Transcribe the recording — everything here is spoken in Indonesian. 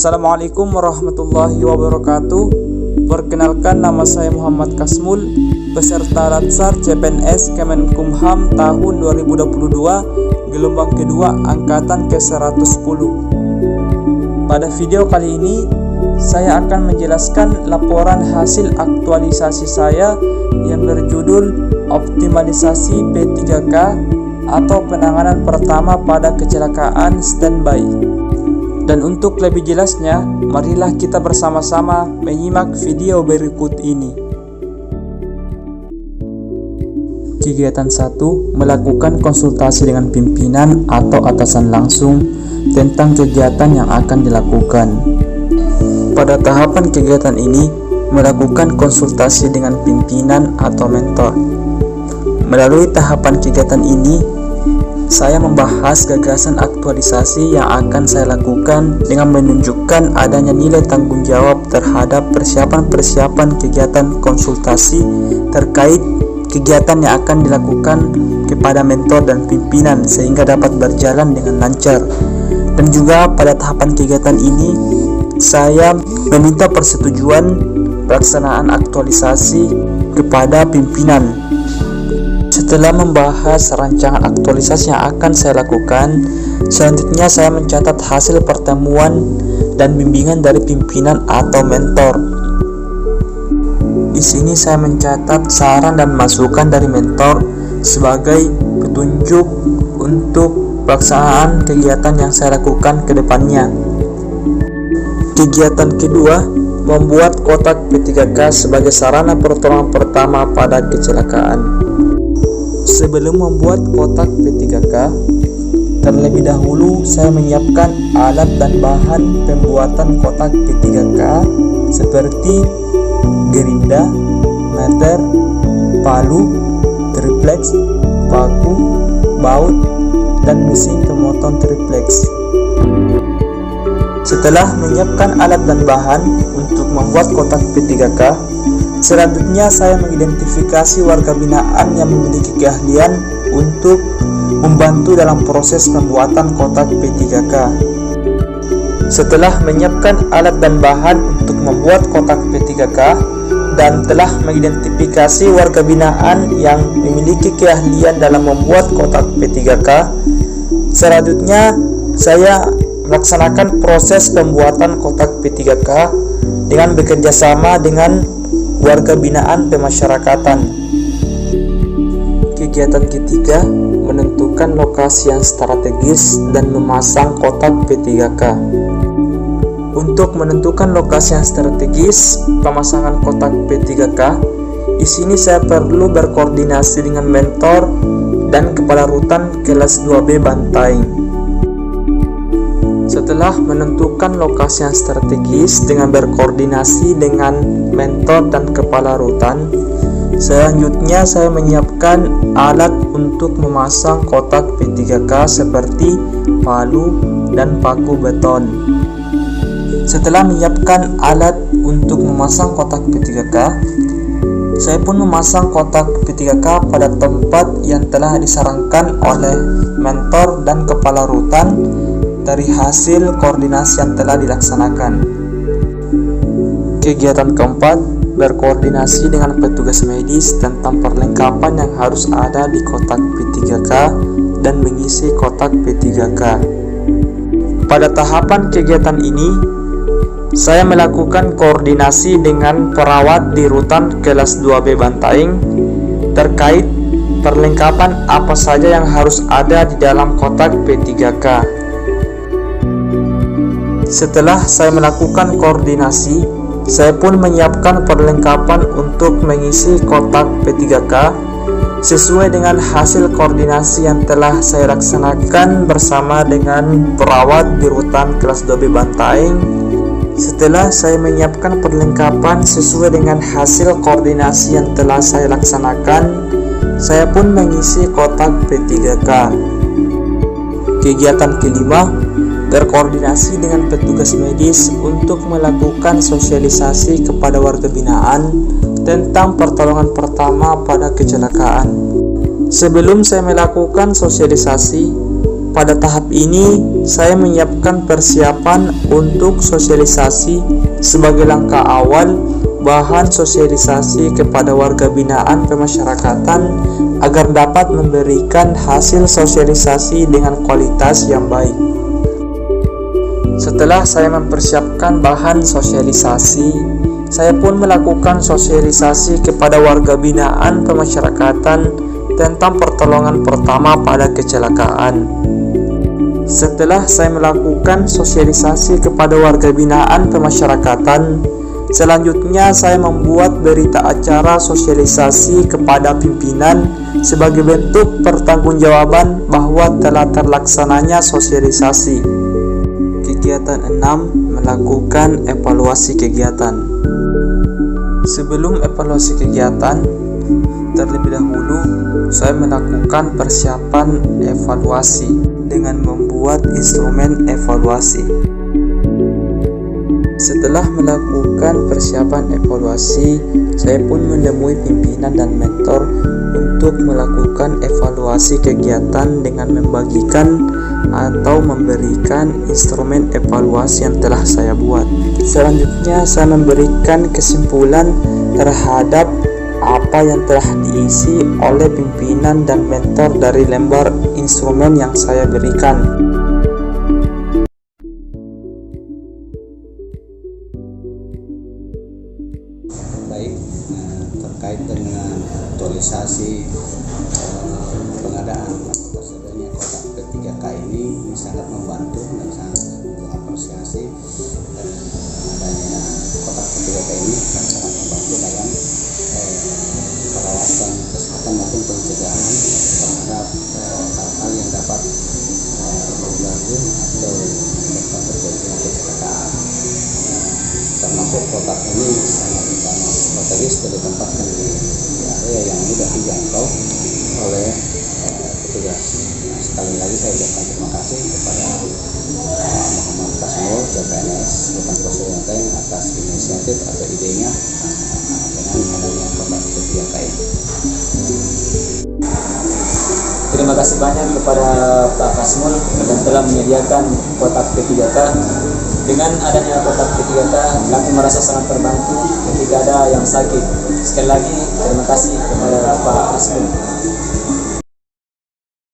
Assalamualaikum warahmatullahi wabarakatuh. Perkenalkan, nama saya Muhammad Kasmul, peserta Latsar CPNS Kemenkumham tahun 2022, gelombang kedua, angkatan ke-110. Pada video kali ini, saya akan menjelaskan laporan hasil aktualisasi saya yang berjudul Optimalisasi P3K atau penanganan pertama pada kecelakaan standby. Dan untuk lebih jelasnya, marilah kita bersama-sama menyimak video berikut ini. Kegiatan 1. Melakukan konsultasi dengan pimpinan atau atasan langsung tentang kegiatan yang akan dilakukan. Pada tahapan kegiatan ini, melakukan konsultasi dengan pimpinan atau mentor. Melalui tahapan kegiatan ini, saya membahas gagasan aktualisasi yang akan saya lakukan dengan menunjukkan adanya nilai tanggung jawab terhadap persiapan-persiapan kegiatan konsultasi terkait kegiatan yang akan dilakukan kepada mentor dan pimpinan sehingga dapat berjalan dengan lancar. Dan juga pada tahapan kegiatan ini, saya meminta persetujuan pelaksanaan aktualisasi kepada pimpinan. Setelah membahas rancangan aktualisasi yang akan saya lakukan, selanjutnya saya mencatat hasil pertemuan dan bimbingan dari pimpinan atau mentor. Di sini saya mencatat saran dan masukan dari mentor sebagai petunjuk untuk pelaksanaan kegiatan yang saya lakukan ke depannya. Kegiatan kedua, membuat kotak P3K sebagai sarana pertolongan pertama pada kecelakaan. Sebelum membuat kotak P3K, terlebih dahulu saya menyiapkan alat dan bahan pembuatan kotak P3K seperti gerinda, meter, palu, triplex, paku, baut, dan mesin pemotong triplex. Setelah menyiapkan alat dan bahan untuk membuat kotak P3K, selanjutnya saya mengidentifikasi warga binaan yang memiliki keahlian untuk membantu dalam proses pembuatan kotak P3K. Setelah menyiapkan alat dan bahan untuk membuat kotak P3K dan telah mengidentifikasi warga binaan yang memiliki keahlian dalam membuat kotak P3K, selanjutnya saya melaksanakan proses pembuatan kotak P3K dengan bekerja sama dengan warga binaan pemasyarakatan. Kegiatan ketiga, menentukan lokasi yang strategis dan memasang kotak P3K. Untuk menentukan lokasi yang strategis pemasangan kotak P3K, di sini saya perlu berkoordinasi dengan mentor dan kepala rutan kelas 2B Bantaing. Setelah menentukan lokasi yang strategis dengan berkoordinasi dengan mentor dan kepala rutan, selanjutnya saya menyiapkan alat untuk memasang kotak P3K seperti palu dan paku beton. Setelah menyiapkan alat untuk memasang kotak P3K, saya pun memasang kotak P3K pada tempat yang telah disarankan oleh mentor dan kepala rutan dari hasil koordinasi yang telah dilaksanakan. Kegiatan keempat, berkoordinasi dengan petugas medis tentang perlengkapan yang harus ada di kotak P3K dan mengisi kotak P3K. Pada tahapan kegiatan ini, saya melakukan koordinasi dengan perawat di rutan kelas 2B Bantaing terkait perlengkapan apa saja yang harus ada di dalam kotak P3K. Setelah saya melakukan koordinasi, saya pun menyiapkan perlengkapan untuk mengisi kotak P3K sesuai dengan hasil koordinasi yang telah saya laksanakan bersama dengan perawat di rutan kelas 2B Bantaing. Setelah saya menyiapkan perlengkapan sesuai dengan hasil koordinasi yang telah saya laksanakan, saya pun mengisi kotak P3K. Kegiatan kelima, berkoordinasi dengan petugas medis untuk melakukan sosialisasi kepada warga binaan tentang pertolongan pertama pada kecelakaan. Sebelum saya melakukan sosialisasi, Pada tahap ini, saya menyiapkan persiapan untuk sosialisasi sebagai langkah awal bahan sosialisasi kepada warga binaan pemasyarakatan agar dapat memberikan hasil sosialisasi dengan kualitas yang baik. Setelah saya mempersiapkan bahan sosialisasi, saya pun melakukan sosialisasi kepada warga binaan pemasyarakatan tentang pertolongan pertama pada kecelakaan. Setelah saya melakukan sosialisasi kepada warga binaan pemasyarakatan, selanjutnya saya membuat berita acara sosialisasi kepada pimpinan sebagai bentuk pertanggungjawaban bahwa telah terlaksananya sosialisasi. Kegiatan 6. Melakukan evaluasi kegiatan. Sebelum evaluasi kegiatan, terlebih dahulu saya melakukan persiapan evaluasi dengan membuat instrumen evaluasi. Setelah melakukan persiapan evaluasi, saya pun menemui pimpinan dan mentor untuk melakukan evaluasi kegiatan dengan membagikan atau memberikan instrumen evaluasi yang telah saya buat. Selanjutnya, saya memberikan kesimpulan terhadap apa yang telah diisi oleh pimpinan dan mentor dari lembar instrumen yang saya berikan. Baik, terkait dengan aktualisasi pengadaan atau tersedianya kotak P3K ini sangat membantu dan sangat mengapresiasi adanya kotak P3K ini dan sangat membantu dalam perawatan kesehatan maupun pencegahan terhadap hal-hal yang dapat mengganggu atau dapat terjadinya kecelakaan. Termasuk kotak ini sangat strategis ditempatkan di area yang mudah dijangkau oleh petugas. Sekali lagi saya ucapkan terima kasih kepada Muhammad Kasmul, CPNS Bukan Poso atas inisiatif atau idenya dengan adanya kotak P3K. Terima kasih banyak kepada Pak Kasmul yang telah menyediakan kotak P3K. Dengan adanya kotak P3K, kami merasa sangat terbantu ketika ada yang sakit. Sekali lagi, terima kasih kepada Pak Kasmul.